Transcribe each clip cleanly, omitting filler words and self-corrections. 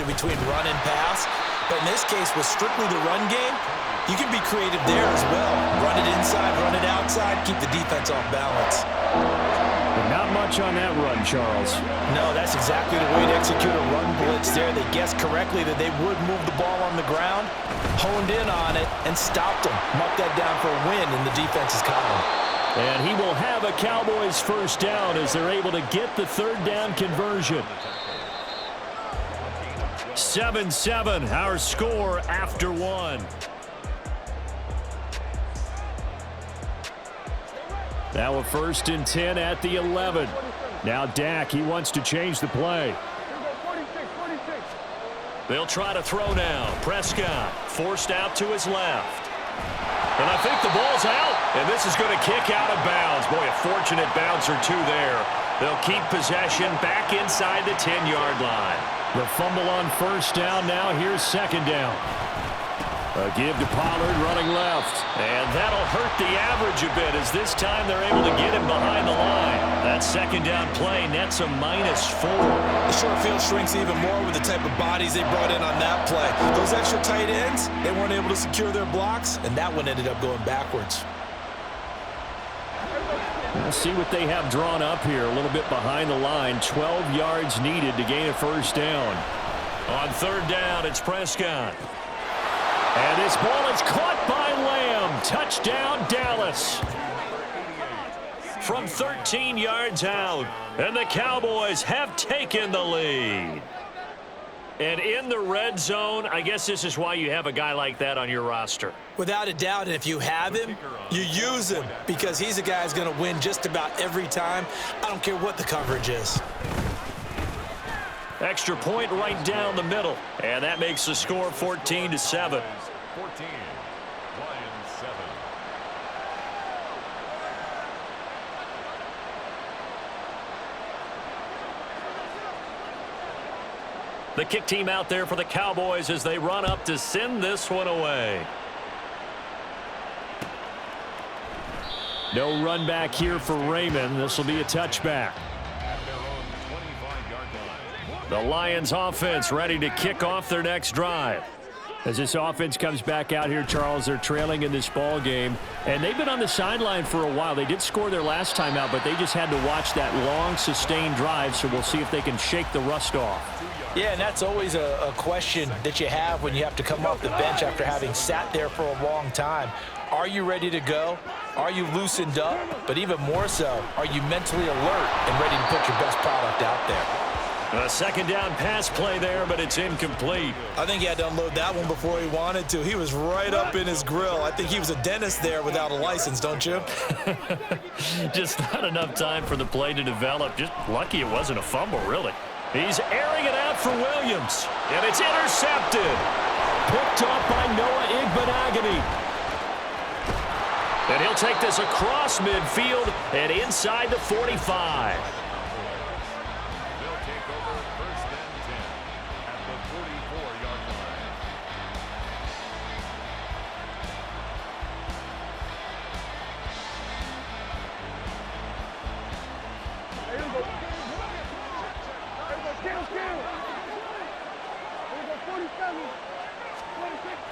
between run and pass. But in this case, with strictly the run game, you can be creative there as well. Run it inside, run it outside, keep the defense off balance. But not much on that run, Charles. No, that's exactly the way to execute a run blitz there. They guessed correctly that they would move the ball on the ground, honed in on it, and stopped them. Marked that down for a win in the defense's column. And he will have a Cowboys first down as they're able to get the third down conversion. 7-7, our score after one. Now a 1st and 10 at the 11. Now Dak, he wants to change the play. They'll try to throw now. Prescott forced out to his left. And I think the ball's out. And this is going to kick out of bounds. Boy, a fortunate bounce or two there. They'll keep possession back inside the 10-yard line. The fumble on first down. Now here's second down. A give to Pollard running left. And that'll hurt the average a bit as this time they're able to get him behind the line. That second down play nets a -4. The short field shrinks even more with the type of bodies they brought in on that play. Those extra tight ends, they weren't able to secure their blocks, and that one ended up going backwards. We'll see what they have drawn up here. A little bit behind the line. 12 yards needed to gain a first down. On third down, it's Prescott. And this ball is caught by Lamb. Touchdown, Dallas. From 13 yards out. And the Cowboys have taken the lead. And in the red zone, I guess this is why you have a guy like that on your roster. Without a doubt, and if you have him, you use him because he's a guy who's going to win just about every time. I don't care what the coverage is. Extra point right down the middle. And that makes the score 14-7. 14, Lions 7. The kick team out there for the Cowboys as they run up to send this one away. No run back here for Raymond. This will be a touchback. The Lions offense ready to kick off their next drive. As this offense comes back out here, Charles, they're trailing in this ball game. And they've been on the sideline for a while. They did score their last time out, but they just had to watch that long, sustained drive. So we'll see if they can shake the rust off. Yeah, and that's always a question that you have when you have to come off the bench after having sat there for a long time. Are you ready to go? Are you loosened up? But even more so, are you mentally alert and ready to put your best product out there? A second down pass play there, but it's incomplete. I think he had to unload that one before he wanted to. He was right up in his grill. I think he was a dentist there without a license, don't you? Just not enough time for the play to develop. Just lucky it wasn't a fumble, really. He's airing it out for Williams. And it's intercepted. Picked off by Noah Igbenogany. And he'll take this across midfield and inside the 45.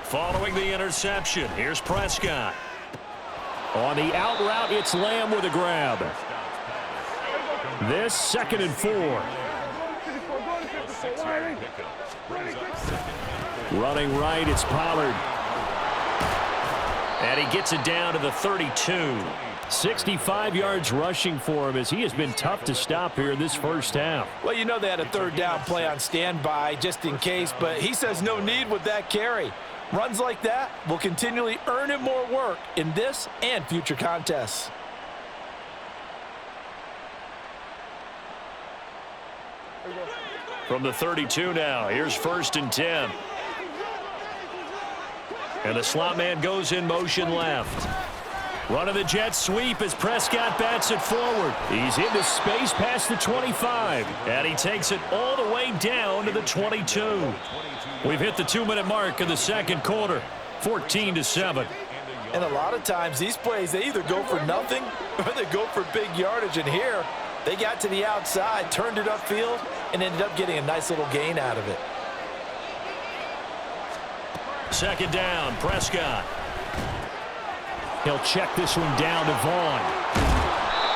Following the interception, here's Prescott. On the out route, it's Lamb with a grab. This 2nd and 4. Running right, it's Pollard. And he gets it down to the 32. 65 yards rushing for him as he has been tough to stop here in this first half. Well, you know they had a third down play on standby just in case, but he says no need with that carry. Runs like that will continually earn him more work in this and future contests. From the 32 now, here's 1st and 10. And the slot man goes in motion left. Running the jet sweep as Prescott bats it forward. He's into space past the 25. And he takes it all the way down to the 22. We've hit the 2-minute mark in the second quarter. 14-7. And a lot of times these plays, they either go for nothing or they go for big yardage. And here, they got to the outside, turned it upfield, and ended up getting a nice little gain out of it. Second down, Prescott. He'll check this one down to Vaughn.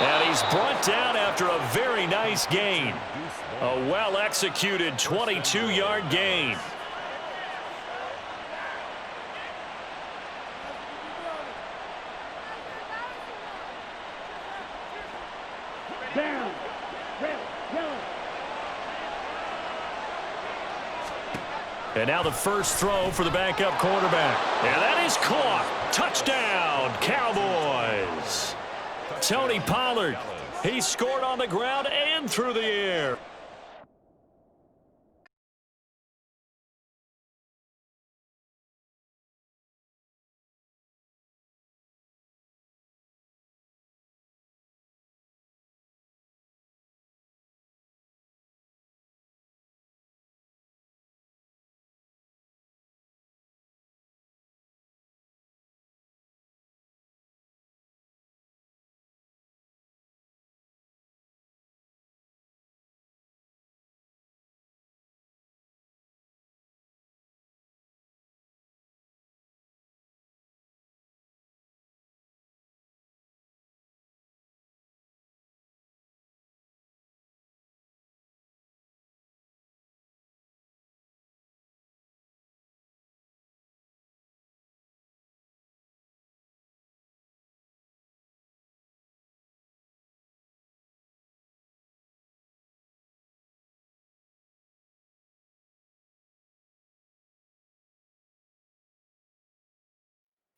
And he's brought down after a very nice gain. A well-executed 22-yard gain. And now the first throw for the backup quarterback. And that is caught. Touchdown, Cowboys. Tony Pollard, he scored on the ground and through the air.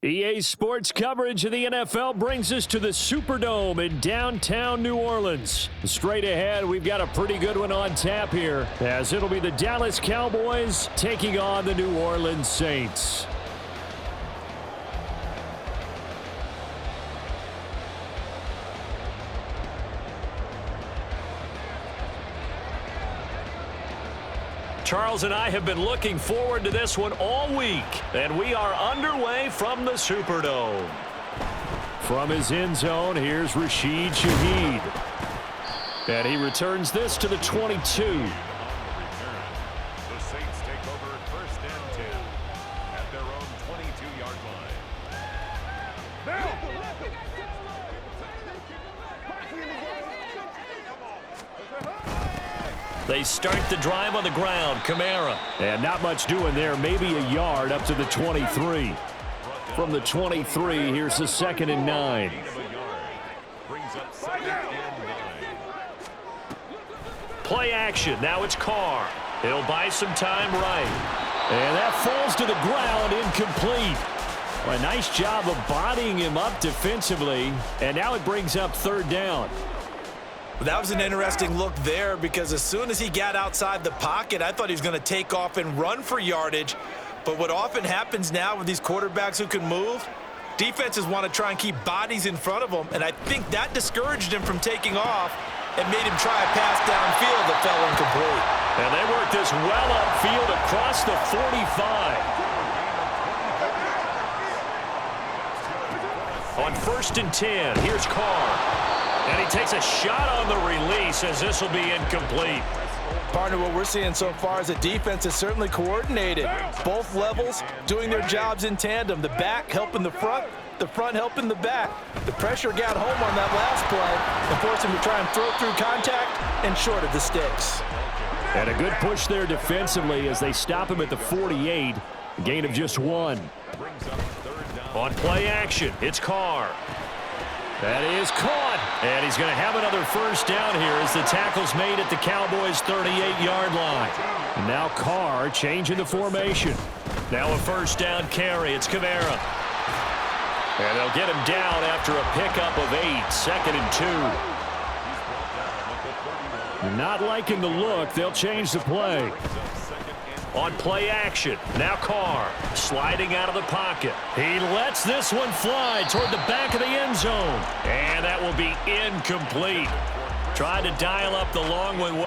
EA Sports coverage of the NFL brings us to the Superdome in downtown New Orleans. Straight ahead, we've got a pretty good one on tap here, as it'll be the Dallas Cowboys taking on the New Orleans Saints. Charles and I have been looking forward to this one all week, and we are underway from the Superdome. From his end zone, here's Rashid Shaheed. And he returns this to the 22. The Saints take over first and 10 at their own 22-yard line. They start the drive on the ground. Kamara. And not much doing there. Maybe a yard up to the 23. From the 23, here's the 2nd and 9. Play action. Now it's Carr. He'll buy some time right. And that falls to the ground, incomplete. Well, a nice job of bodying him up defensively. And now it brings up 3rd down. That was an interesting look there, because as soon as he got outside the pocket, I thought he was going to take off and run for yardage. But what often happens now with these quarterbacks who can move, defenses want to try and keep bodies in front of them, and I think that discouraged him from taking off and made him try a pass downfield that fell incomplete. And they work this well upfield across the 45. On 1st and 10, here's Carr. And he takes a shot on the release, as this will be incomplete. Partner, what we're seeing so far is the defense is certainly coordinated. Both levels doing their jobs in tandem. The back helping the front helping the back. The pressure got home on that last play and forced him to try and throw through contact and short of the sticks. And a good push there defensively as they stop him at the 48. A gain of just 1. On play action, it's Carr. That is caught, and he's going to have another first down here as the tackle's made at the Cowboys' 38-yard line. And now Carr changing the formation. Now a first down carry. It's Kamara. And they'll get him down after a pickup of 8, 2nd and 2. Not liking the look. They'll change the play. On play action, now Carr sliding out of the pocket. He lets this one fly toward the back of the end zone. And that will be incomplete. Tried to dial up the long one.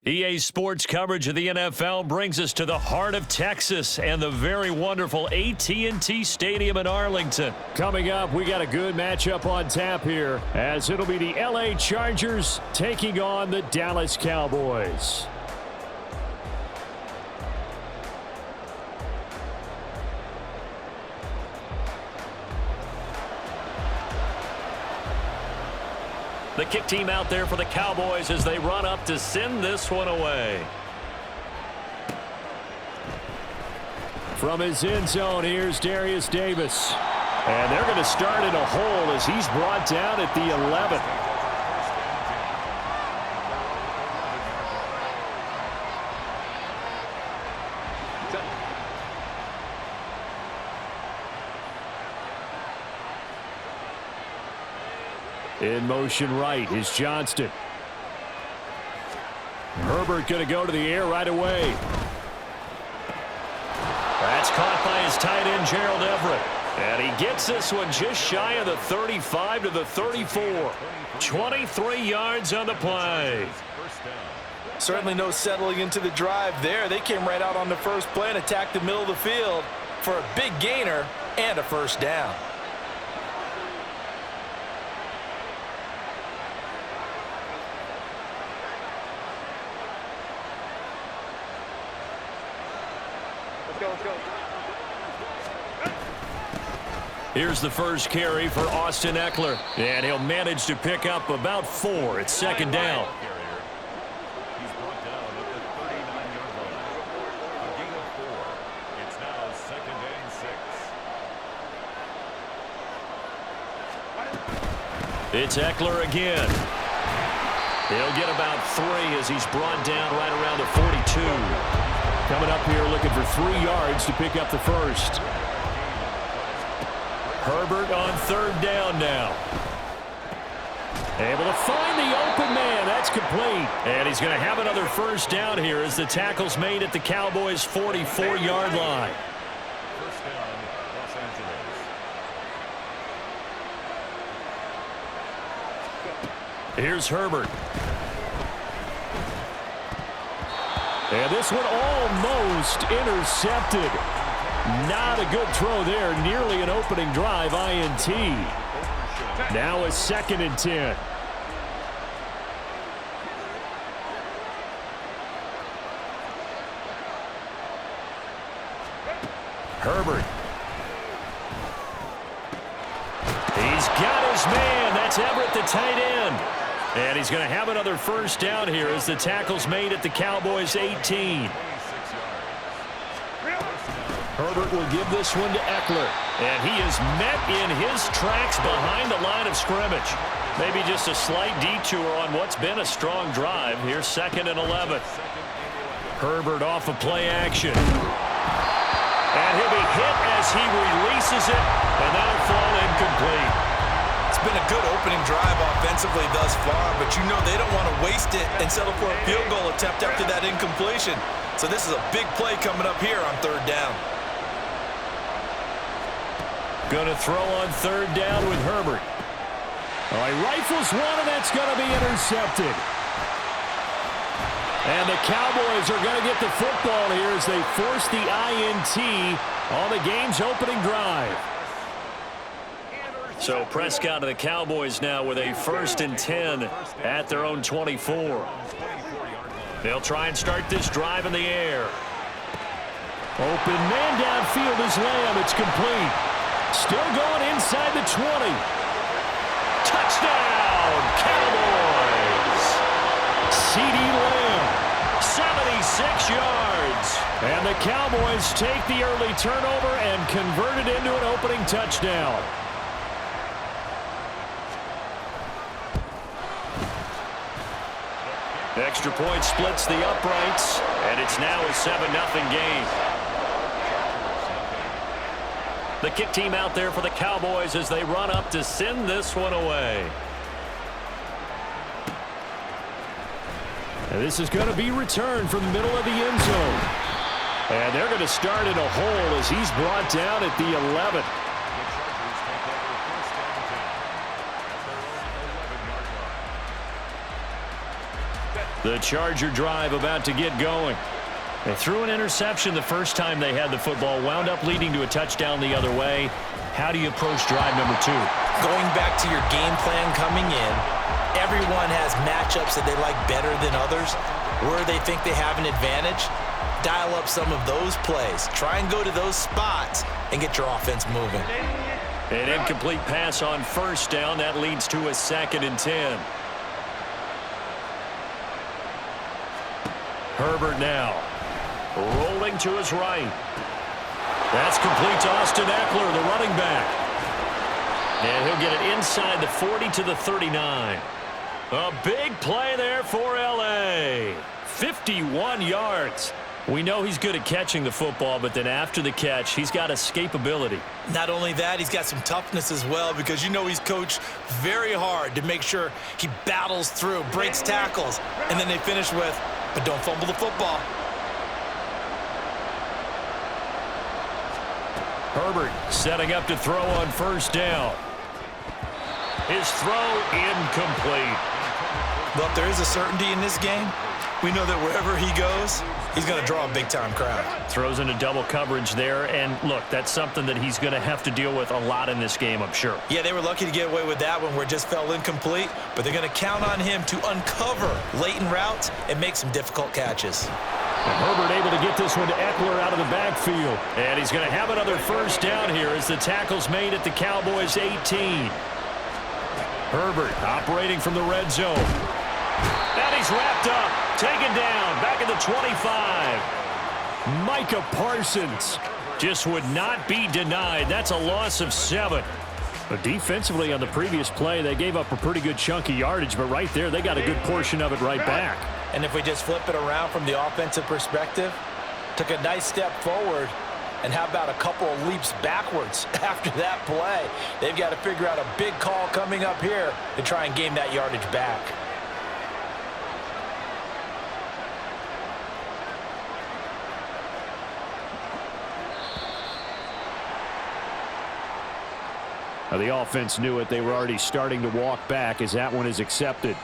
EA Sports coverage of the NFL brings us to the heart of Texas and the very wonderful AT&T Stadium in Arlington. Coming up, we got a good matchup on tap here, as it'll be the LA Chargers taking on the Dallas Cowboys. The kick team out there for the Cowboys as they run up to send this one away. From his end zone, here's Darius Davis. And they're going to start in a hole as he's brought down at the 11. In motion right is Johnston. Herbert going to go to the air right away. That's caught by his tight end, Gerald Everett. And he gets this one just shy of the 35 to the 34. 23 yards on the play. Certainly no settling into the drive there. They came right out on the first play and attacked the middle of the field for a big gainer and a first down. Here's the first carry for Austin Eckler, and he'll manage to pick up about 4 at second down. He's brought down at the 39-yard line. A gain of 4. It's now second and 6. It's Eckler again. He'll get about 3 as he's brought down right around the 42. Coming up here looking for 3 yards to pick up the first. Herbert on third down now. Able to find the open man. That's complete. And he's going to have another first down here as the tackle's made at the Cowboys' 44-yard line. First down, Los Angeles. Here's Herbert. And this one almost intercepted. Not a good throw there. Nearly an opening drive INT. Now a second and 10. Herbert. He's got his man. That's Everett, the tight end. And he's going to have another first down here as the tackle's made at the Cowboys' 18. Herbert will give this one to Eckler. And he is met in his tracks behind the line of scrimmage. Maybe just a slight detour on what's been a strong drive. Here's second and 11. Herbert off of play action. And he'll be hit as he releases it. And that'll fall incomplete. It's been a good opening drive offensively thus far, but you know they don't want to waste it and settle for a field goal attempt after that incompletion. So this is a big play coming up here on third down. Going to throw on third down with Herbert. All right, rifles one, and that's going to be intercepted. And the Cowboys are going to get the football here as they force the INT on the game's opening drive. So Prescott and the Cowboys now with a first and 10 at their own 24. They'll try and start this drive in the air. Open man downfield is Lamb. It's complete. Still going inside the 20. Touchdown, Cowboys. CeeDee Lamb, 76 yards. And the Cowboys take the early turnover and convert it into an opening touchdown. Extra point splits the uprights, and it's now a 7-0 game. The kick team out there for the Cowboys as they run up to send this one away. And this is going to be returned from the middle of the end zone. And they're going to start in a hole as he's brought down at the 11. The Charger drive about to get going. They threw an interception the first time they had the football, wound up leading to a touchdown the other way. How do you approach drive number 2? Going back to your game plan coming in, everyone has matchups that they like better than others. Where they think they have an advantage, dial up some of those plays. Try and go to those spots and get your offense moving. An incomplete pass on first down. That leads to a 2nd and 10. Herbert now. Rolling to his right. That's complete to Austin Eckler, the running back. And he'll get it inside the 40 to the 39. A big play there for L.A. 51 yards. We know he's good at catching the football, but then after the catch, he's got escapability. Not only that, he's got some toughness as well, because you know he's coached very hard to make sure he battles through, breaks tackles, and then they finish with, but don't fumble the football. Herbert setting up to throw on first down. His throw incomplete. Look, there is a certainty in this game. We know that wherever he goes, he's going to draw a big-time crowd. Throws into double coverage there, and look, that's something that he's going to have to deal with a lot in this game, I'm sure. Yeah, they were lucky to get away with that one where it just fell incomplete, but they're going to count on him to uncover latent routes and make some difficult catches. And Herbert able to get this one to Eckler out of the backfield. And he's going to have another first down here as the tackle's made at the Cowboys' 18. Herbert operating from the red zone. And he's wrapped up, taken down, back at the 25. Micah Parsons just would not be denied. That's a loss of 7. But defensively on the previous play, they gave up a pretty good chunk of yardage, but right there, they got a good portion of it right back. And if we just flip it around from the offensive perspective, took a nice step forward, and how about a couple of leaps backwards after that play? They've got to figure out a big call coming up here to try and gain that yardage back. Now the offense knew it. They were already starting to walk back as that one is accepted.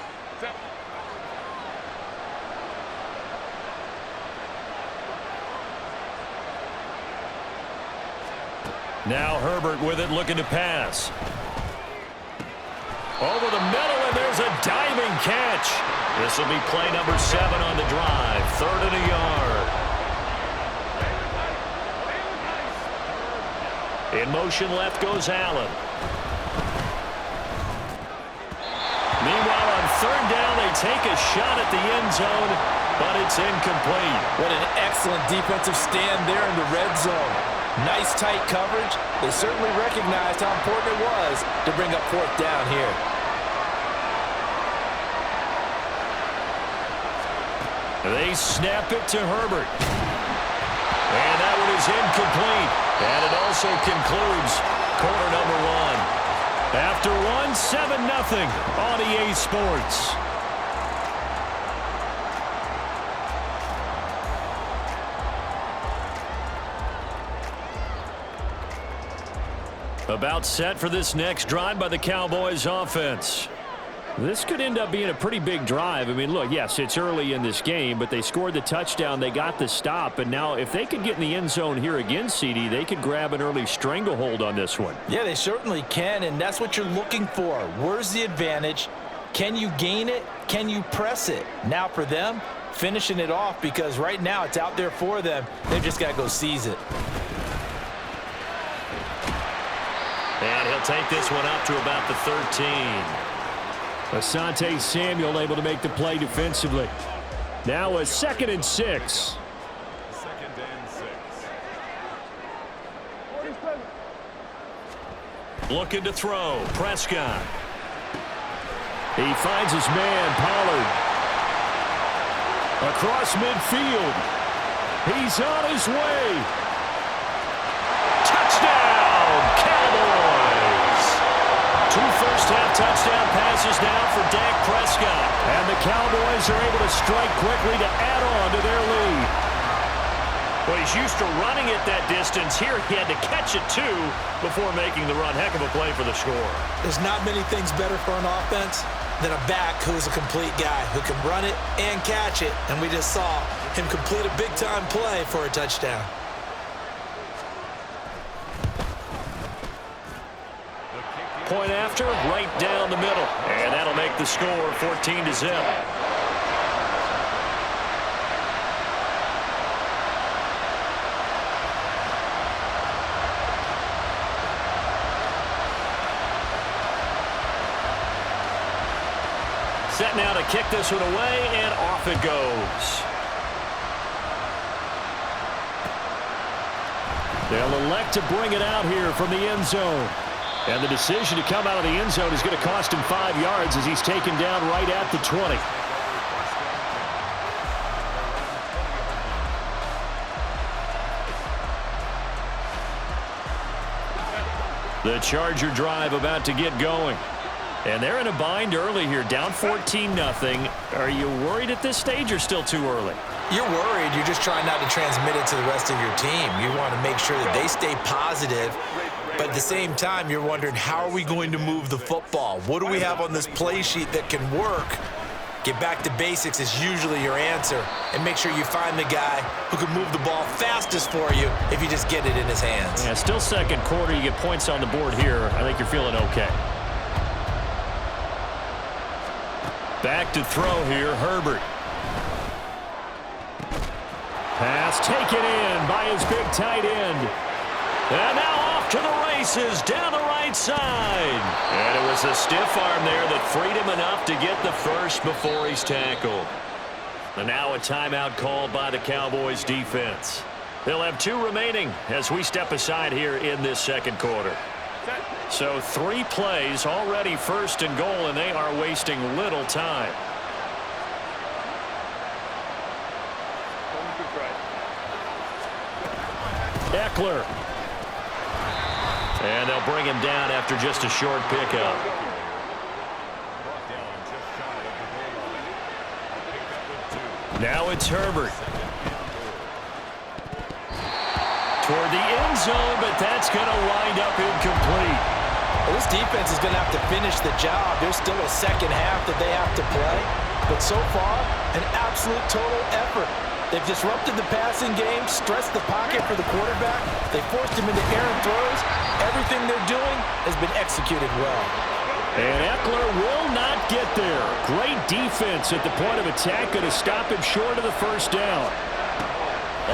Now Herbert with it, looking to pass. Over the middle, and there's a diving catch. This will be play number 7 on the drive. 3rd and a yard. In motion left goes Allen. Meanwhile, on 3rd down, they take a shot at the end zone, but it's incomplete. What an excellent defensive stand there in the red zone. Nice tight coverage. They certainly recognized how important it was to bring up 4th down here. They snap it to Herbert. And that one is incomplete. And it also concludes quarter number 1. After 1, 7-0 on EA Sports. About set for this next drive by the Cowboys offense. This could end up being a pretty big drive. I mean, look, yes, it's early in this game, but they scored the touchdown. They got the stop. And now if they could get in the end zone here again, CD, they could grab an early stranglehold on this one. Yeah, they certainly can, and that's what you're looking for. Where's the advantage? Can you gain it? Can you press it? Now for them, finishing it off, because right now it's out there for them. They've just got to go seize it. And he'll take this one up to about the 13. Asante Samuel able to make the play defensively. Now a 2nd and 6. 2nd and 6. Looking to throw. Prescott. He finds his man, Pollard. Across midfield. He's on his way. Touchdown, Cowboys! 2 first-half touchdown passes now for Dak Prescott. And the Cowboys are able to strike quickly to add on to their lead. Well, he's used to running it that distance. Here he had to catch it, too, before making the run. Heck of a play for the score. There's not many things better for an offense than a back who's a complete guy who can run it and catch it, and we just saw him complete a big-time play for a touchdown. Point after, right down the middle. And that'll make the score 14-0. Set now to kick this one away, and off it goes. They'll elect to bring it out here from the end zone. And the decision to come out of the end zone is going to cost him 5 yards as he's taken down right at the 20. The Charger drive about to get going. And they're in a bind early here, down 14-0. Are you worried at this stage or still too early? You're worried. You're just trying not to transmit it to the rest of your team. You want to make sure that they stay positive. But at the same time, you're wondering, how are we going to move the football? What do we have on this play sheet that can work? Get back to basics is usually your answer. And make sure you find the guy who can move the ball fastest for you if you just get it in his hands. Yeah, still second quarter. You get points on the board here. I think you're feeling okay. Back to throw here, Herbert. Pass taken in by his big tight end. And now off to the races down the right side. And it was a stiff arm there that freed him enough to get the first before he's tackled. And now a timeout called by the Cowboys defense. They'll have 2 remaining as we step aside here in this second quarter. So 3 plays already, 1st and goal, and they are wasting little time. Eckler. And they'll bring him down after just a short pickup. Now it's Herbert. Toward the end zone, but that's going to wind up incomplete. Well, this defense is going to have to finish the job. There's still a second half that they have to play. But so far, an absolute total effort. They've disrupted the passing game, stressed the pocket for the quarterback. They forced him into errant throws. Everything they're doing has been executed well. And Eckler will not get there. Great defense at the point of attack, going to stop him short of the first down.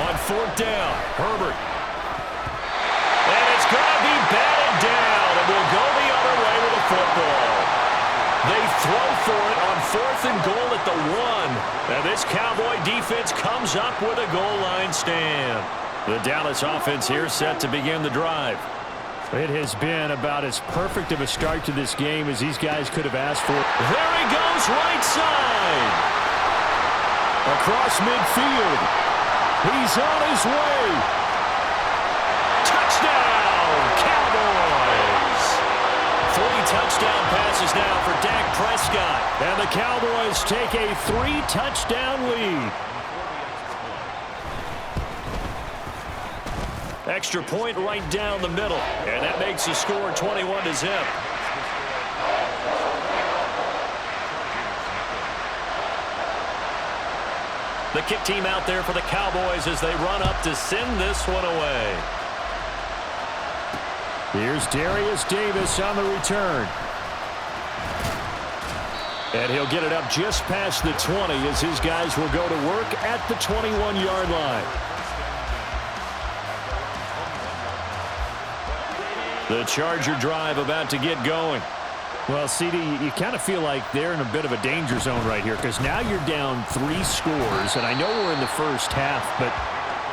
On 4th down, Herbert. And it's going to be batted down, and we'll go the other way with the football. They throw for it on 4th and goal at the 1. And this Cowboy defense comes up with a goal line stand. The Dallas offense here set to begin the drive. It has been about as perfect of a start to this game as these guys could have asked for. There he goes, right side. Across midfield. He's on his way. Touchdown, Cowboys. 3 touchdown passes now for Dak Prescott. And the Cowboys take a 3-touchdown lead. Extra point right down the middle. And that makes the score 21-0. The kick team out there for the Cowboys as they run up to send this one away. Here's Darius Davis on the return. And he'll get it up just past the 20 as his guys will go to work at the 21-yard line. The Charger drive about to get going. Well, CD, you kind of feel like they're in a bit of a danger zone right here because now you're down 3 scores, and I know we're in the first half, but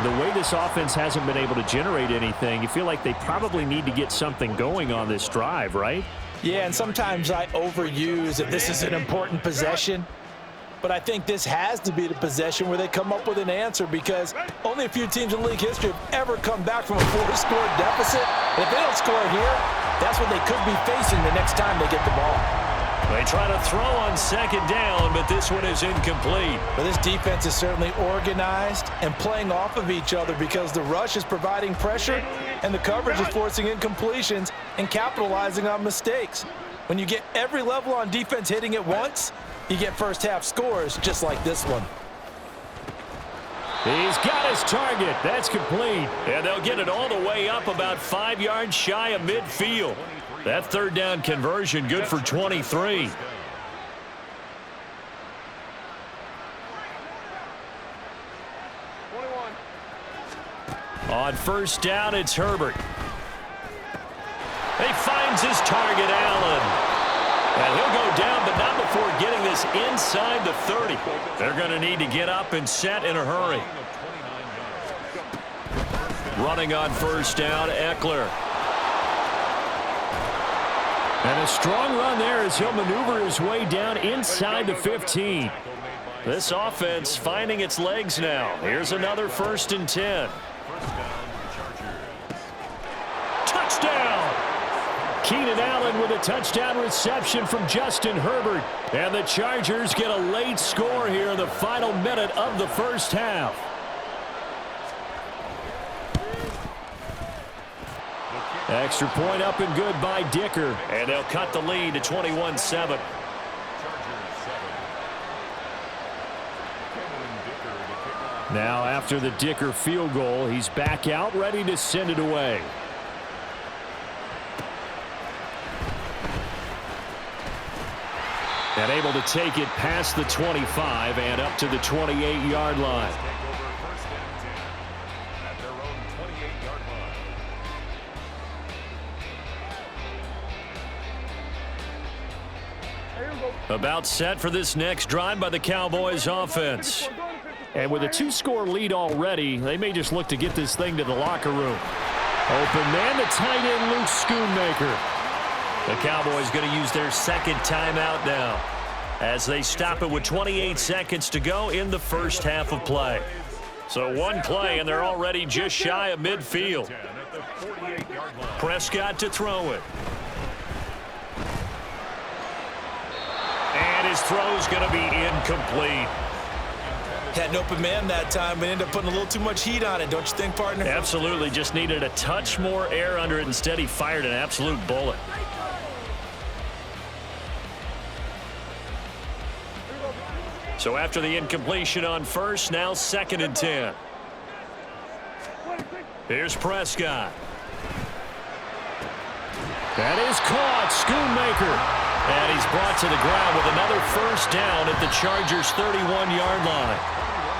the way this offense hasn't been able to generate anything, you feel like they probably need to get something going on this drive, right? Yeah, and sometimes I overuse that this is an important possession. But I think this has to be the possession where they come up with an answer because only a few teams in league history have ever come back from a 4-score deficit. And if they don't score here, that's what they could be facing the next time they get the ball. They try to throw on 2nd down, but this one is incomplete. But this defense is certainly organized and playing off of each other because the rush is providing pressure and the coverage is forcing incompletions and capitalizing on mistakes. When you get every level on defense hitting at once, you get first half scores just like this one. He's got his target. That's complete. And they'll get it all the way up about 5 yards shy of midfield. That third down conversion good for 23. On first down, it's Herbert. He finds his target, Allen. And he'll go down, but not before getting this inside the 30. They're going to need to get up and set in a hurry. Running on first down, Eckler. And a strong run there as he'll maneuver his way down inside the 15. This offense finding its legs now. Here's another 1st and 10. Touchdown! Keenan Allen with a touchdown reception from Justin Herbert. And the Chargers get a late score here in the final minute of the first half. Extra point up and good by Dicker. And they'll cut the lead to 21-7. Now after the Dicker field goal, he's back out ready to send it away. And able to take it past the 25 and up to the 28-yard line. About set for this next drive by the Cowboys offense. And with a 2-score lead already, they may just look to get this thing to the locker room. Open man, the tight end, Luke Schoonmaker. The Cowboys going to use their second timeout now as they stop it with 28 seconds to go in the first half of play. So one play, and they're already just shy of midfield. Prescott to throw it. And his throw's going to be incomplete. Had an open man that time, but ended up putting a little too much heat on it, don't you think, partner? Absolutely. Just needed a touch more air under it. Instead, he fired an absolute bullet. So after the incompletion on first, now 2nd and 10. Here's Prescott. That is caught. Schoonmaker. And he's brought to the ground with another first down at the Chargers' 31-yard line.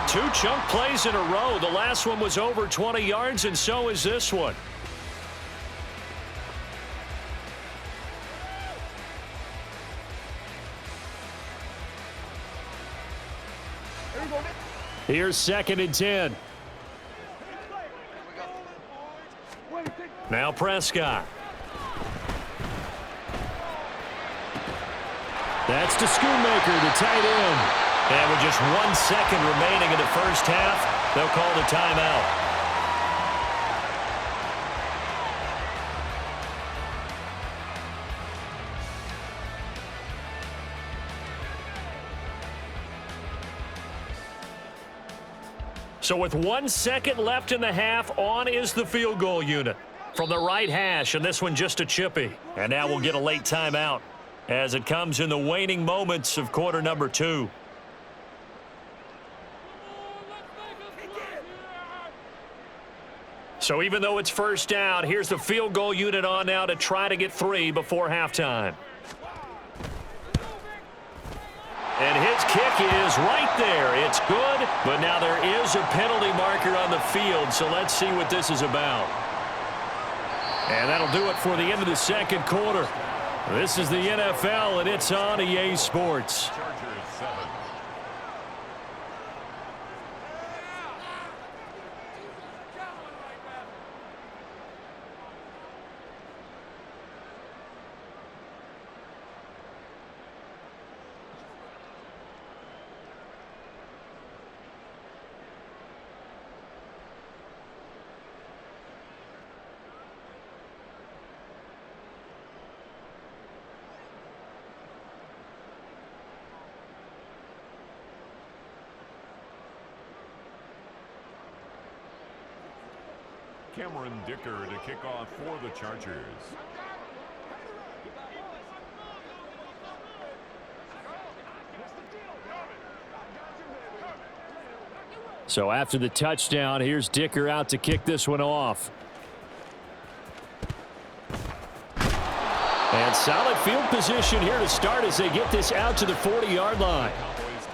2 chunk plays in a row. The last one was over 20 yards, and so is this one. Here's 2nd and 10. Now Prescott. That's to Schoonmaker, the tight end. And with just 1 second remaining in the first half, they'll call the timeout. So with 1 second left in the half, on is the field goal unit. From the right hash, and this one just a chippy. And now we'll get a late timeout as it comes in the waning moments of quarter number 2. So even though it's first down, here's the field goal unit on now to try to get 3 before halftime. And his kick is right there. It's good, but now there is a penalty marker on the field, so let's see what this is about. And that'll do it for the end of the second quarter. This is the NFL, and it's on EA Sports. Cameron Dicker to kick off for the Chargers. So after the touchdown, here's Dicker out to kick this one off. And solid field position here to start as they get this out to the 40-yard line.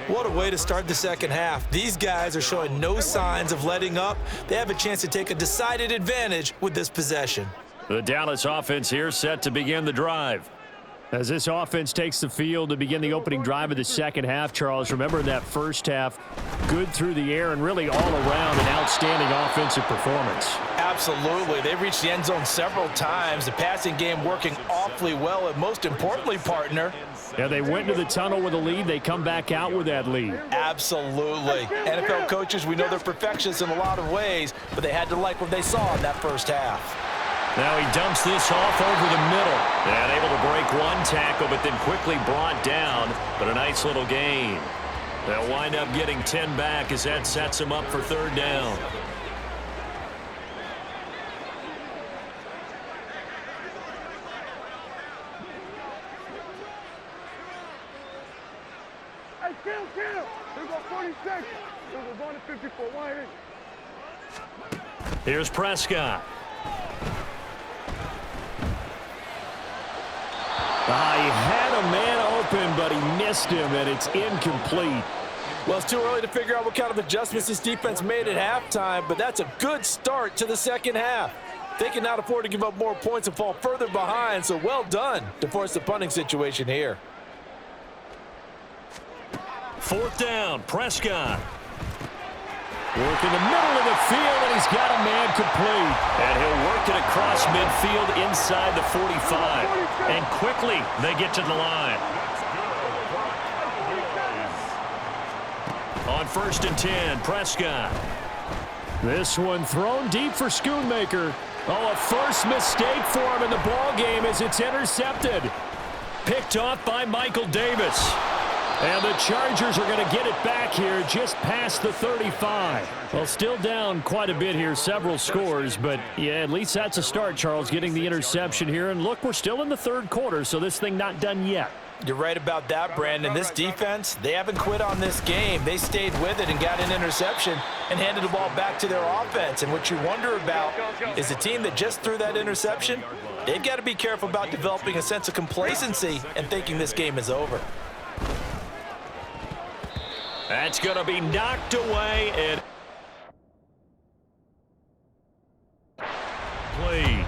What a way to start the second half. These guys are showing no signs of letting up. They have a chance to take a decided advantage with this possession. The Dallas offense here set to begin the drive. As this offense takes the field to begin the opening drive of the second half, Charles, remember in that first half, good through the air and really all around an outstanding offensive performance. Absolutely. They've reached the end zone several times. The passing game working awfully well, and most importantly, partner, yeah, they went into the tunnel with a lead. They come back out with that lead. Absolutely. NFL coaches, we know they're perfectionists in a lot of ways, but they had to like what they saw in that first half. Now he dumps this off over the middle. And able to break one tackle, but then quickly brought down. But a nice little gain. They'll wind up getting 10 back as that sets them up for third down. Here's Prescott. He had a man open, but he missed him, and it's incomplete. Well, it's too early to figure out what kind of adjustments this defense made at halftime, but that's a good start to the second half. They can not afford to give up more points and fall further behind, so well done to force the punting situation here. Fourth down, Prescott. Work in the middle of the field, and he's got a man complete. And he'll work it across midfield inside the 45. And quickly, they get to the line. On 1st and 10, Prescott. This one thrown deep for Schoonmaker. Oh, a first mistake for him in the ball game as it's intercepted. Picked off by Michael Davis. And the Chargers are going to get it back here just past the 35. Well, still down quite a bit here, several scores, but yeah, at least that's a start, Charles, getting the interception here. And look, we're still in the third quarter, so this thing not done yet. You're right about that, Brandon. This defense, they haven't quit on this game. They stayed with it and got an interception and handed the ball back to their offense. And what you wonder about is the team that just threw that interception, they've got to be careful about developing a sense of complacency and thinking this game is over. That's going to be knocked away and played.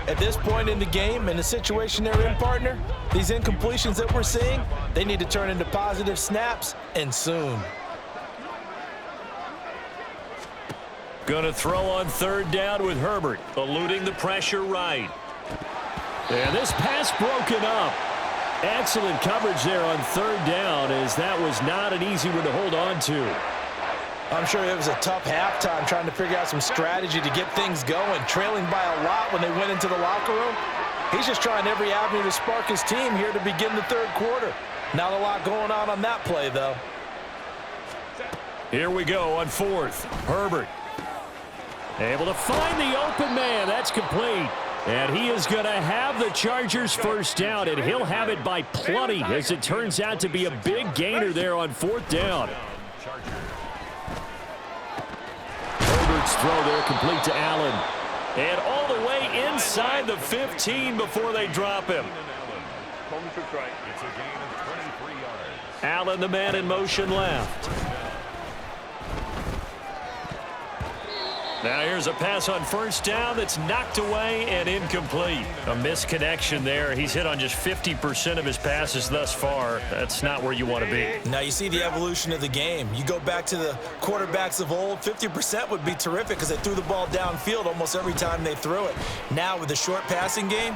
At this point in the game, in the situation they're in, partner, these incompletions that we're seeing, they need to turn into positive snaps, and soon. Going to throw on third down with Herbert, eluding the pressure right. And this pass broken up. Excellent coverage there on third down, as that was not an easy one to hold on to. I'm sure it was a tough halftime trying to figure out some strategy to get things going, trailing by a lot when they went into the locker room. He's just trying every avenue to spark his team here to begin the third quarter. Not a lot going on that play, though. Here we go on fourth. Herbert able to find the open man. That's complete. And he is going to have the Chargers first down, and he'll have it by plenty, as it turns out to be a big gainer there on fourth down. Herbert's throw there complete to Allen. And all the way inside the 15 before they drop him. Allen, the man in motion left. Now here's a pass on first down that's knocked away and incomplete. A misconnection there. He's hit on just 50% of his passes thus far. That's not where you want to be. Now you see the evolution of the game. You go back to the quarterbacks of old, 50% would be terrific because they threw the ball downfield almost every time they threw it. Now with the short passing game.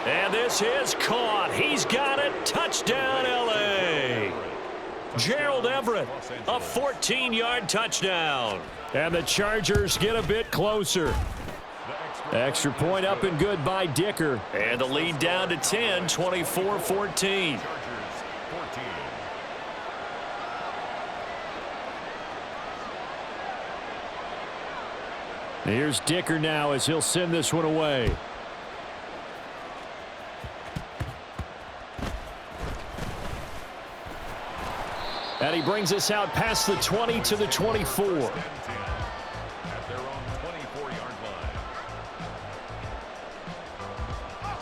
And this is caught. He's got it. Touchdown, L.A. Gerald Everett, a 14-yard touchdown. And the Chargers get a bit closer. Extra point up and good by Dicker. And the lead down to 10, 24-14. Here's Dicker now as he'll send this one away. And he brings us out past the 20 to the 24. At their own 24-yard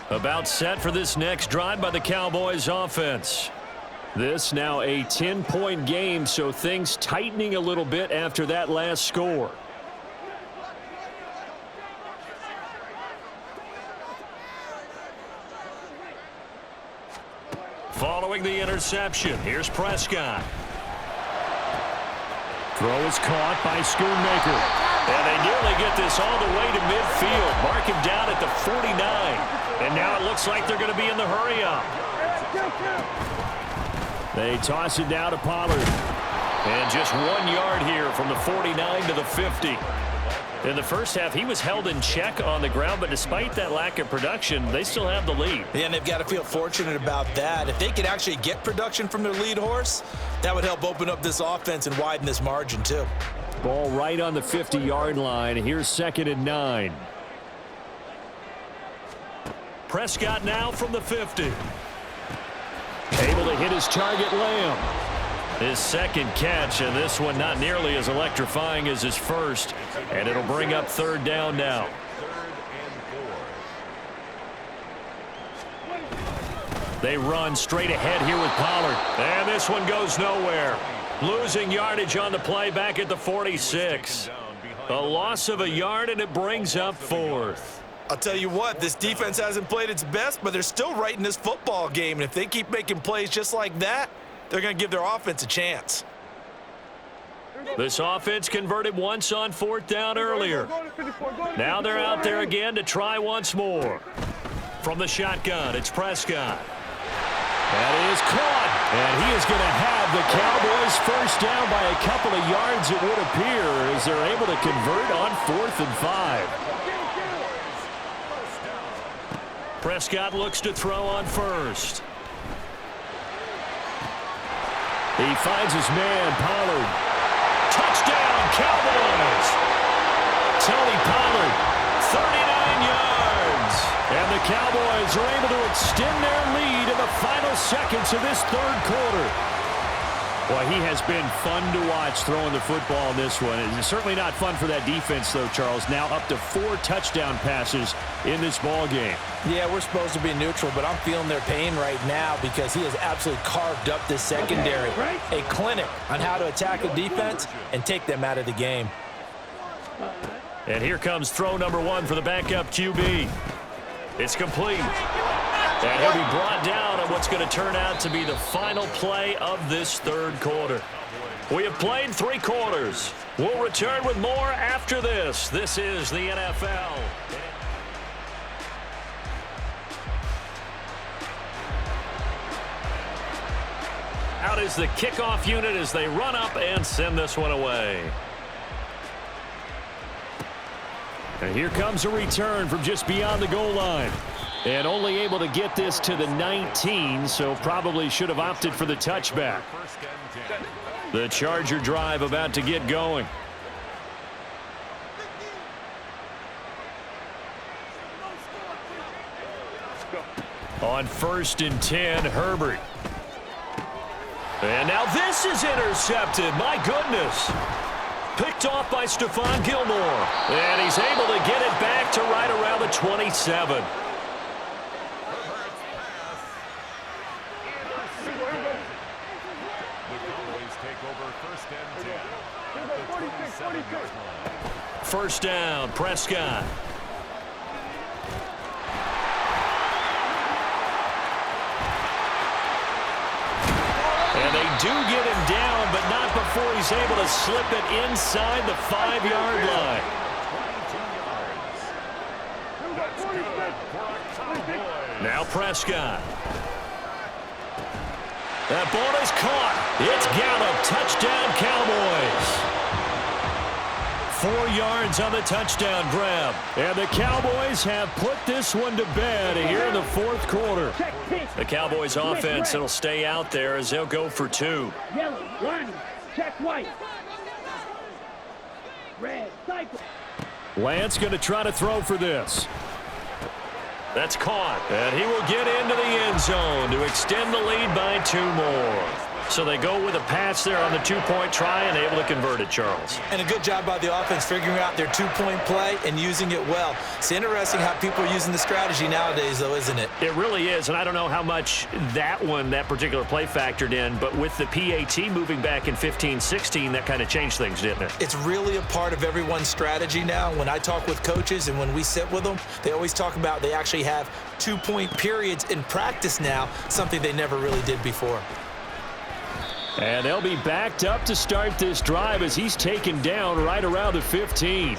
line. About set for this next drive by the Cowboys offense. This now a 10-point game, so things tightening a little bit after that last score. Following the interception, here's Prescott. Throw is caught by Schoonmaker. And they nearly get this all the way to midfield. Mark him down at the 49. And now it looks like they're going to be in the hurry-up. They toss it down to Pollard. And just 1 yard here from the 49 to the 50. In the first half, he was held in check on the ground, but despite that lack of production, they still have the lead. Yeah, and they've got to feel fortunate about that. If they could actually get production from their lead horse, that would help open up this offense and widen this margin too. Ball right on the 50-yard line. Here's 2nd and 9. Prescott now from the 50. Able to hit his target, Lamb. His second catch, and this one not nearly as electrifying as his first. And it'll bring up 3rd down now. 3rd and 4. They run straight ahead here with Pollard. And this one goes nowhere. Losing yardage on the play back at the 46. A loss of a yard, and it brings up 4th. I'll tell you what, this defense hasn't played its best, but they're still right in this football game. And if they keep making plays just like that, they're going to give their offense a chance. This offense converted once on 4th down earlier. Now they're out there again to try once more. From the shotgun, it's Prescott. That is caught. And he is going to have the Cowboys first down by a couple of yards, it would appear, as they're able to convert on 4th and 5. Prescott looks to throw on first. He finds his man, Pollard. Touchdown, Cowboys! Tony Pollard, 39 yards. And the Cowboys are able to extend their lead in the final seconds of this 3rd quarter. Boy, he has been fun to watch throwing the football in this one. It's certainly not fun for that defense, though, Charles. Now up to 4 touchdown passes in this ball game. Yeah, we're supposed to be neutral, but I'm feeling their pain right now because he has absolutely carved up this secondary. A clinic on how to attack a defense and take them out of the game. And here comes throw number 1 for the backup QB. It's complete. And he'll be brought down on what's going to turn out to be the final play of this 3rd quarter. We have played 3 quarters. We'll return with more after this. This is the NFL. Out is the kickoff unit as they run up and send this one away. And here comes a return from just beyond the goal line. And only able to get this to the 19, so probably should have opted for the touchback. The Charger drive about to get going. On 1st and 10, Herbert. And now this is intercepted. My goodness. Picked off by Stephon Gilmore. And he's able to get it back to right around the 27. First down, Prescott. And they do get him down, but not before he's able to slip it inside the 5-yard line. Now Prescott. That ball is caught. It's Gallup. Touchdown, Cowboys. 4 yards on the touchdown grab. And the Cowboys have put this one to bed here in the 4th quarter. The Cowboys offense will stay out there as they'll go for 2. Yellow, line, check white. Red, cycle. Lance going to try to throw for this. That's caught. And he will get into the end zone to extend the lead by 2 more. So they go with a pass there on the two-point try and able to convert it, Charles. And a good job by the offense figuring out their two-point play and using it well. It's interesting how people are using the strategy nowadays, though, isn't it? It really is, and I don't know how much that particular play factored in, but with the PAT moving back in 15-16, that kind of changed things, didn't it? It's really a part of everyone's strategy now. When I talk with coaches and when we sit with them, they always talk about they actually have two-point periods in practice now, something they never really did before. And they'll be backed up to start this drive as he's taken down right around the 15.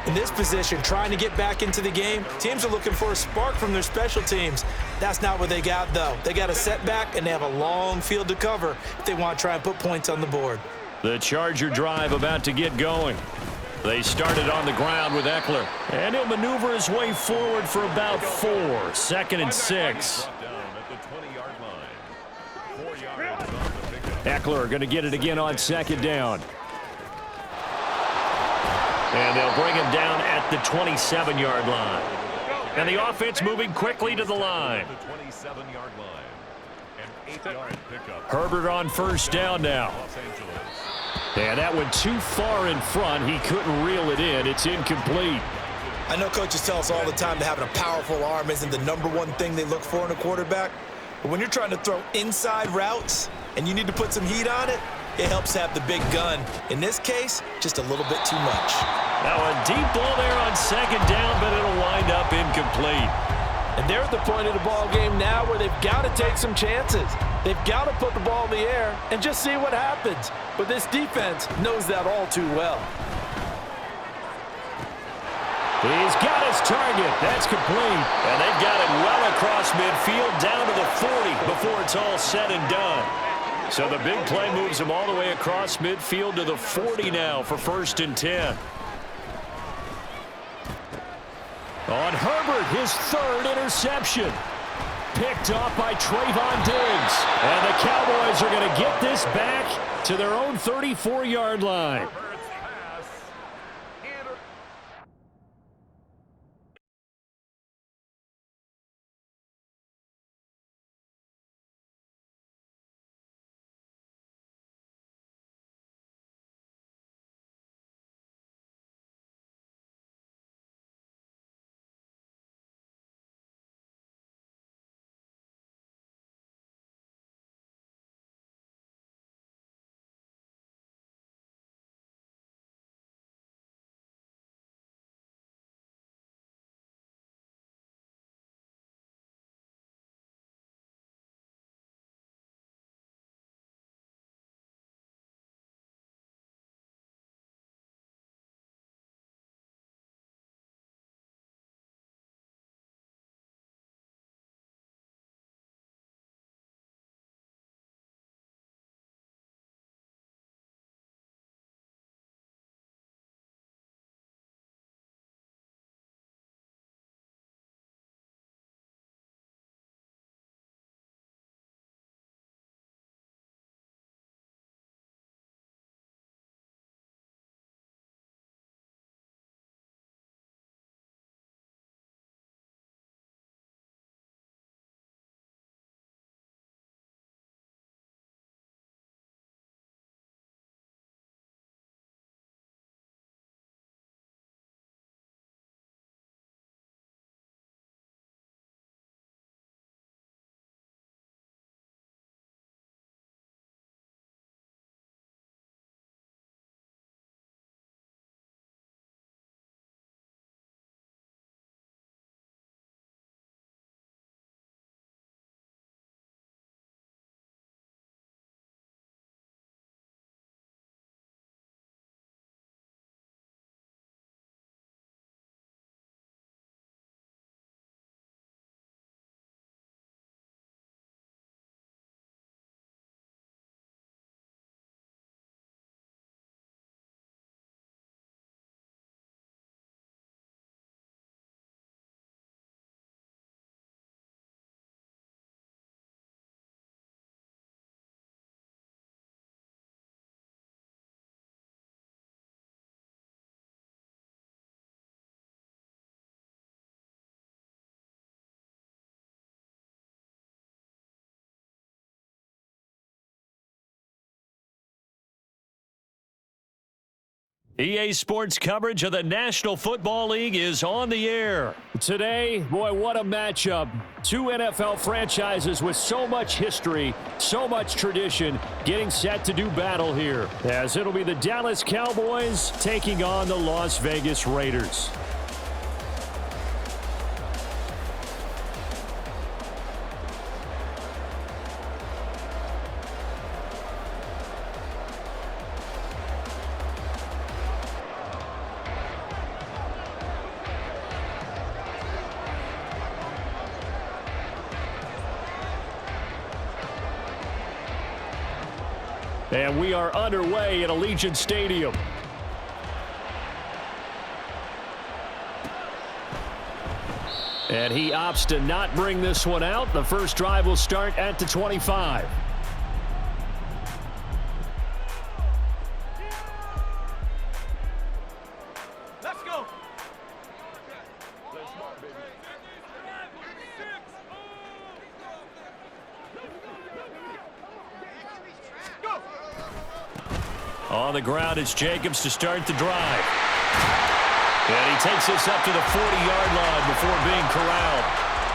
In this position, trying to get back into the game, teams are looking for a spark from their special teams. That's not what they got, though. They got a setback, and they have a long field to cover if they want to try and put points on the board. The Charger drive about to get going. They started on the ground with Eckler, and he'll maneuver his way forward for about 4. 2nd and 6. Eckler going to get it again on 2nd down. And they'll bring him down at the 27-yard line. And the offense moving quickly to the line. Herbert on 1st down now. And that went too far in front. He couldn't reel it in. It's incomplete. I know coaches tell us all the time that having a powerful arm isn't the #1 thing they look for in a quarterback. But when you're trying to throw inside routes and you need to put some heat on it, it helps to have the big gun. In this case, just a little bit too much. Now a deep ball there on 2nd down, but it'll wind up incomplete. And they're at the point of the ball game now where they've got to take some chances. They've got to put the ball in the air and just see what happens. But this defense knows that all too well. He's got his target. That's complete. And they've got it well across midfield down to the 40 before it's all said and done. So the big play moves him all the way across midfield to the 40 now for 1st and 10. On Herbert, his 3rd interception. Picked off by Trayvon Diggs. And the Cowboys are going to get this back to their own 34-yard line. EA Sports coverage of the National Football League is on the air. Today, boy, what a matchup. Two NFL franchises with so much history, so much tradition, getting set to do battle here, as it'll be the Dallas Cowboys taking on the Las Vegas Raiders. And we are underway at Allegiant Stadium. And he opts to not bring this one out. The first drive will start at the 25. Let's go. On the ground, it's Jacobs to start the drive. And he takes this up to the 40-yard line before being corralled.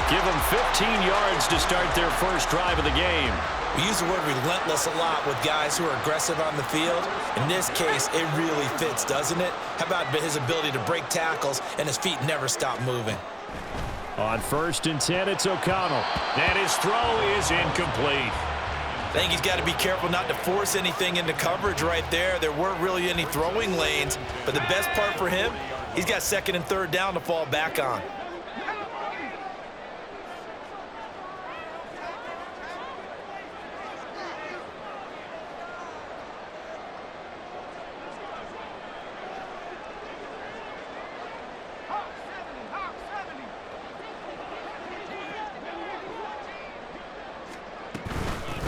Give them 15 yards to start their first drive of the game. We use the word relentless a lot with guys who are aggressive on the field. In this case, it really fits, doesn't it? How about his ability to break tackles and his feet never stop moving? On 1st and 10, it's O'Connell. And his throw is incomplete. I think he's got to be careful not to force anything into coverage right there. There weren't really any throwing lanes, but the best part for him, he's got 2nd and 3rd down to fall back on.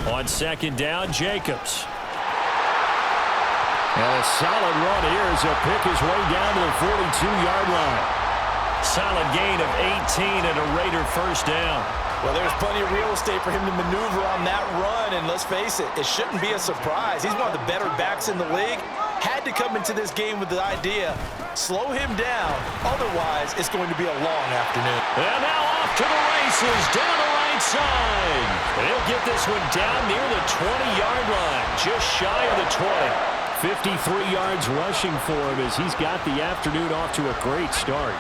On 2nd down, Jacobs. And a solid run here as he'll pick his way down to the 42-yard line. Solid gain of 18 and a Raider first down. Well, there's plenty of real estate for him to maneuver on that run, and let's face it, it shouldn't be a surprise. He's one of the better backs in the league. Had to come into this game with the idea, slow him down, otherwise it's going to be a long afternoon. And now off to the races, down the right side. And he'll get this one down near the 20-yard line, just shy of the 20. 53 yards rushing for him as he's got the afternoon off to a great start.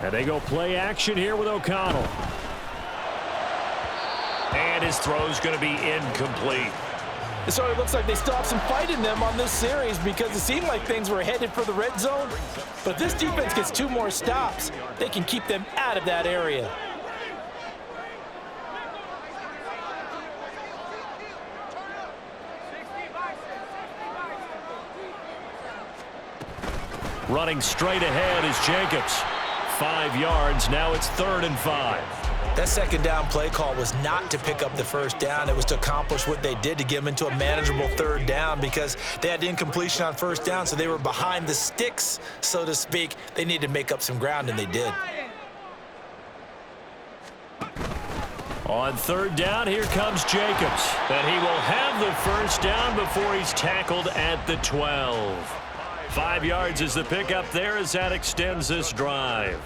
And they go play action here with O'Connell. And his throw's going to be incomplete. So it looks like they still have some fight in them on this series because it seemed like things were headed for the red zone. But if this defense gets 2 more stops, they can keep them out of that area. Running straight ahead is Jacobs. 5 yards, now it's 3rd and 5. That 2nd down play call was not to pick up the 1st down. It was to accomplish what they did to get them into a manageable 3rd down because they had incompletion on 1st down, so they were behind the sticks, so to speak. They needed to make up some ground, and they did. On 3rd down, here comes Jacobs. And he will have the 1st down before he's tackled at the 12. 5 yards is the pickup there as that extends this drive.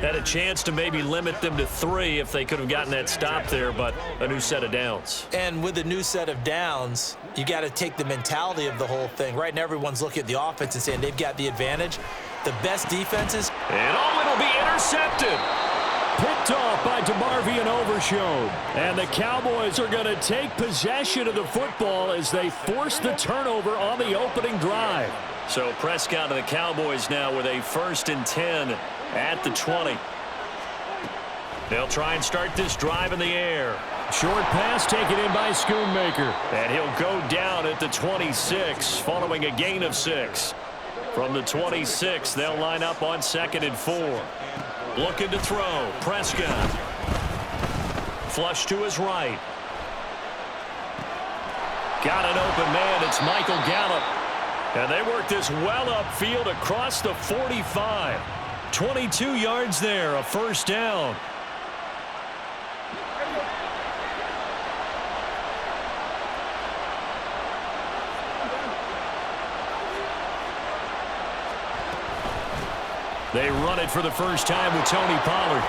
Had a chance to maybe limit them to 3 if they could have gotten that stop there, but a new set of downs. And with a new set of downs, you got to take the mentality of the whole thing. Right now, everyone's looking at the offense and saying they've got the advantage. The best defenses. And it'll be intercepted. Picked off by DeMarvion Overshown. And the Cowboys are going to take possession of the football as they force the turnover on the opening drive. So Prescott and the Cowboys now with a 1st and 10 at the 20. They'll try and start this drive in the air. Short pass taken in by Schoonmaker. And he'll go down at the 26 following a gain of 6. From the 26, they'll line up on 2nd and 4. Looking to throw. Prescott. Flush to his right. Got an open man. It's Michael Gallup. And they work this well upfield across the 45. 22 yards there, a 1st down. They run it for the first time with Tony Pollard.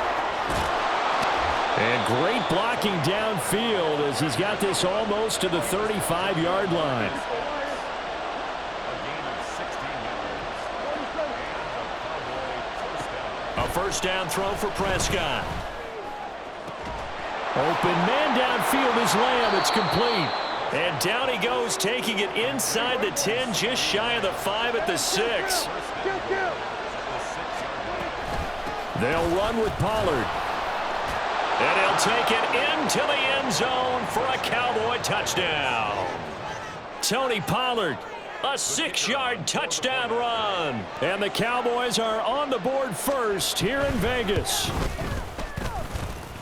And great blocking downfield as he's got this almost to the 35-yard line. A first down throw for Prescott. Open man downfield is Lamb. It's complete. And down he goes, taking it inside the 10, just shy of the 5 at the 6. They'll run with Pollard. And he'll take it into the end zone for a Cowboy touchdown. Tony Pollard, a 6-yard touchdown run. And the Cowboys are on the board first here in Vegas.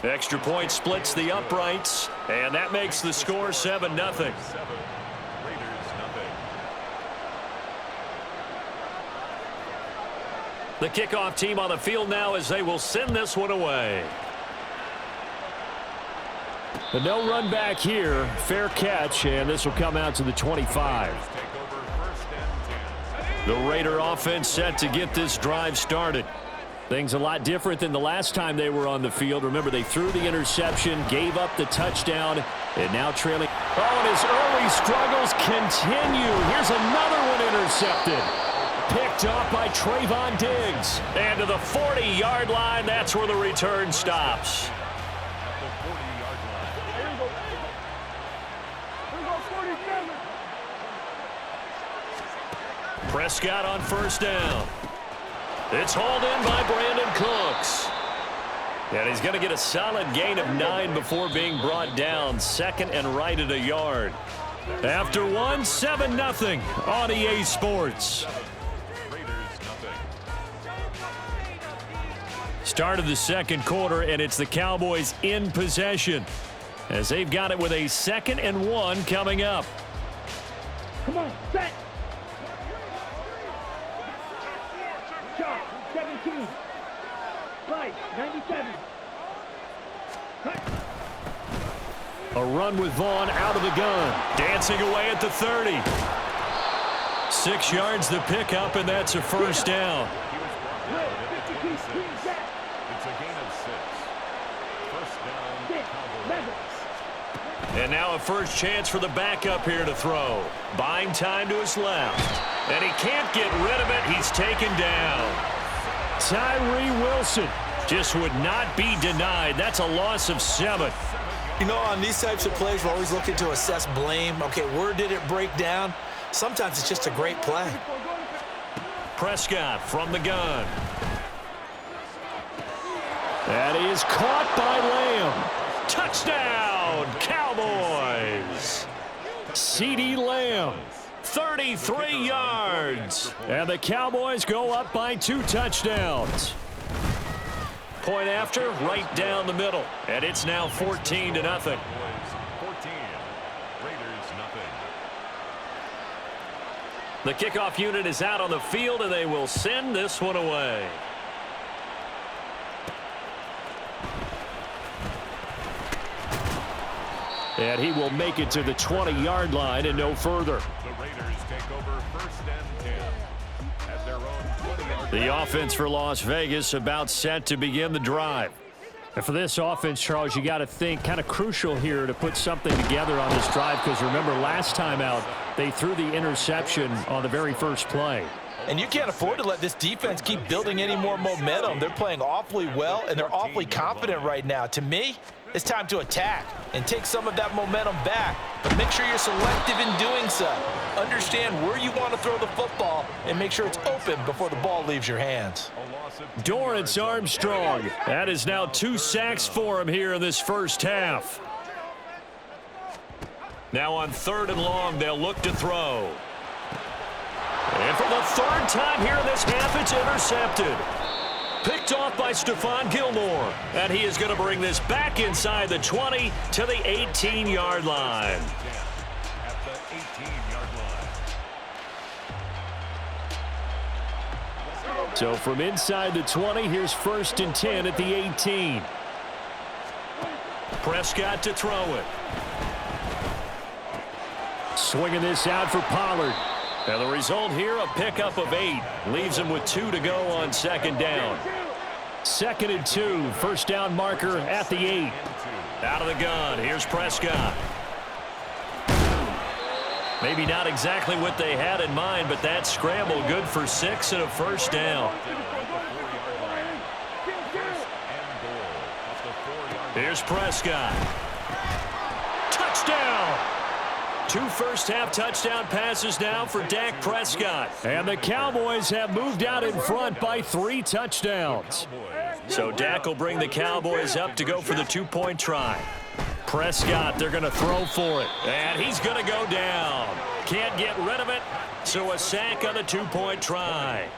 Extra point splits the uprights, and that makes the score 7-0. The kickoff team on the field now as they will send this one away. But no run back here. Fair catch, and this will come out to the 25. The Raider offense set to get this drive started. Things a lot different than the last time they were on the field. Remember, they threw the interception, gave up the touchdown, and now trailing. Oh, and his early struggles continue. Here's another one intercepted. Picked off by Trayvon Diggs. And to the 40-yard line, that's where the return stops. Prescott on first down. It's hauled in by Brandon Cooks. And he's going to get a solid gain of 9 before being brought down. Second and right at a yard. After one, 7-0 on EA Sports. Start of the second quarter, and it's the Cowboys in possession as they've got it with a 2nd and 1 coming up. Come on, set. Shot, 17. Right, 97. Cut. A run with Vaughn out of the gun. Dancing away at the 30. 6 yards the pickup, and that's a first down. It's a gain of 6. First down, Cowboys. And now a first chance for the backup here to throw. Buying time to his left. And he can't get rid of it. He's taken down. Tyree Wilson just would not be denied. That's a loss of 7. You know, on these types of plays, we're always looking to assess blame. Okay, where did it break down? Sometimes it's just a great play. Prescott from the gun. That is caught by Lamb. Touchdown, Cowboys. CeeDee Lamb, 33 yards. And the Cowboys go up by 2 touchdowns. Point after, right down the middle. And it's now 14-0. 14. Raiders, nothing. The kickoff unit is out on the field, and they will send this one away. And he will make it to the 20-yard line and no further. The Raiders take over 1st and 10 at their own 20-yard line. The offense for Las Vegas about set to begin the drive. And for this offense, Charles, you got to think kind of crucial here to put something together on this drive, because remember last time out they threw the interception on the very first play. And you can't afford to let this defense keep building any more momentum. They're playing awfully well, and they're awfully confident right now. To me, it's time to attack and take some of that momentum back. But make sure you're selective in doing so. Understand where you want to throw the football and make sure it's open before the ball leaves your hands. Dorrance Armstrong. That is now 2 sacks for him here in this first half. Now on 3rd and long, they'll look to throw. And for the 3rd time here in this half, it's intercepted. Picked off by Stephon Gilmore. And he is going to bring this back inside the 20 to the 18-yard line. At the 18-yard line. So from inside the 20, here's 1st and 10 at the 18. Prescott to throw it. Swinging this out for Pollard. Now the result here, a pickup of 8. Leaves him with 2 to go on second down. 2nd and 2. First down marker at the 8. Out of the gun. Here's Prescott. Maybe not exactly what they had in mind, but that scramble good for 6 and a first down. Here's Prescott. Touchdown! 2 first-half touchdown passes now for Dak Prescott. And the Cowboys have moved out in front by 3 touchdowns. So Dak will bring the Cowboys up to go for the 2-point try. Prescott, they're going to throw for it. And he's going to go down. Can't get rid of it. So a sack on the 2-point try.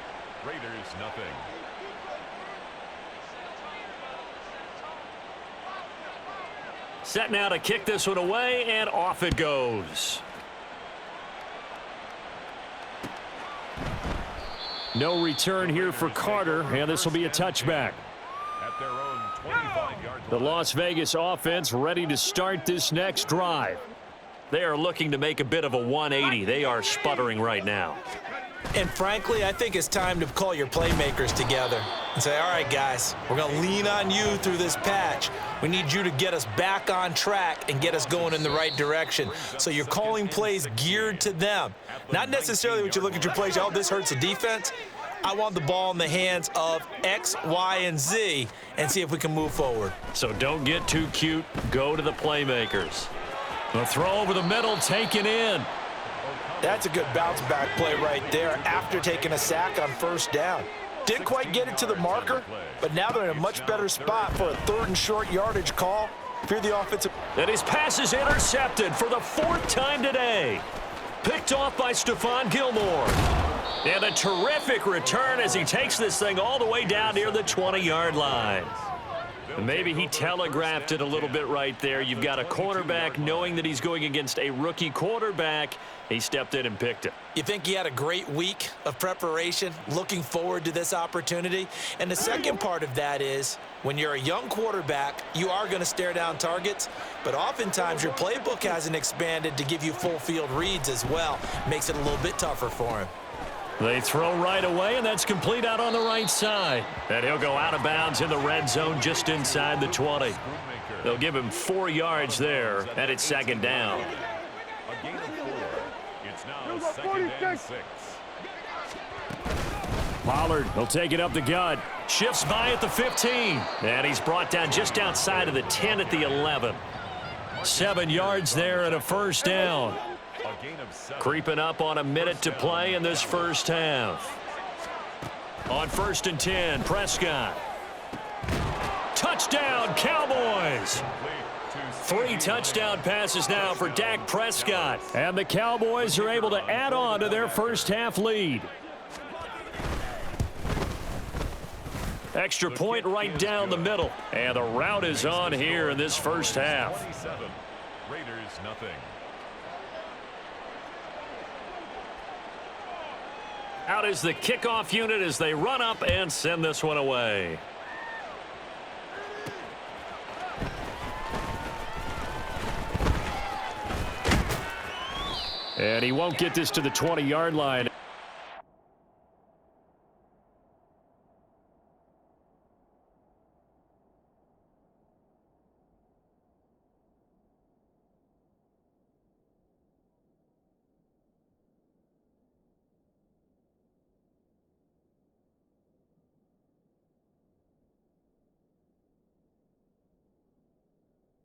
Raiders nothing. Set now to kick this one away, and off it goes. No return here for Carter, and this will be a touchback. At their own 25-yard The Las Vegas offense ready to start this next drive. They are looking to make a bit of a 180. They are sputtering right now. And frankly, I think it's time to call your playmakers together and say, all right, guys, we're going to lean on you through this patch. We need you to get us back on track and get us going in the right direction. So you're calling plays geared to them. Not necessarily what you look at your plays, oh, this hurts the defense. I want the ball in the hands of X, Y, and Z and see if we can move forward. So don't get too cute. Go to the playmakers. The throw over the middle taken in. That's a good bounce back play right there after taking a sack on first down. Didn't quite get it to the marker, but now they're in a much better spot for a 3rd and short yardage call. If you're the offensive. And his pass is intercepted for the 4th time today. Picked off by Stephon Gilmore. And a terrific return as he takes this thing all the way down near the 20-yard line. And maybe he telegraphed it a little bit right there. You've got a cornerback knowing that he's going against a rookie quarterback. He stepped in and picked it. You think he had a great week of preparation, looking forward to this opportunity? And the second part of that is, when you're a young quarterback, you are going to stare down targets, but oftentimes your playbook hasn't expanded to give you full field reads as well. Makes it a little bit tougher for him. They throw right away, and that's complete out on the right side. And he'll go out of bounds in the red zone just inside the 20. They'll give him 4 yards there, and it's 2nd down. A gain of 4. It's now 2nd and 6. Pollard will take it up the gut. Shifts by at the 15. And he's brought down just outside of the 10 at the 11. 7 yards there and a first down. A gain of 7. Creeping up on a minute to play in this first half. On 1st and 10, Prescott. Touchdown, Cowboys! 3 touchdown passes now for Dak Prescott. And the Cowboys are able to add on to their first half lead. Extra point right down the middle. And the route is on here in this first half. 27. Raiders nothing. Out is the kickoff unit as they run up and send this one away. And he won't get this to the 20-yard line.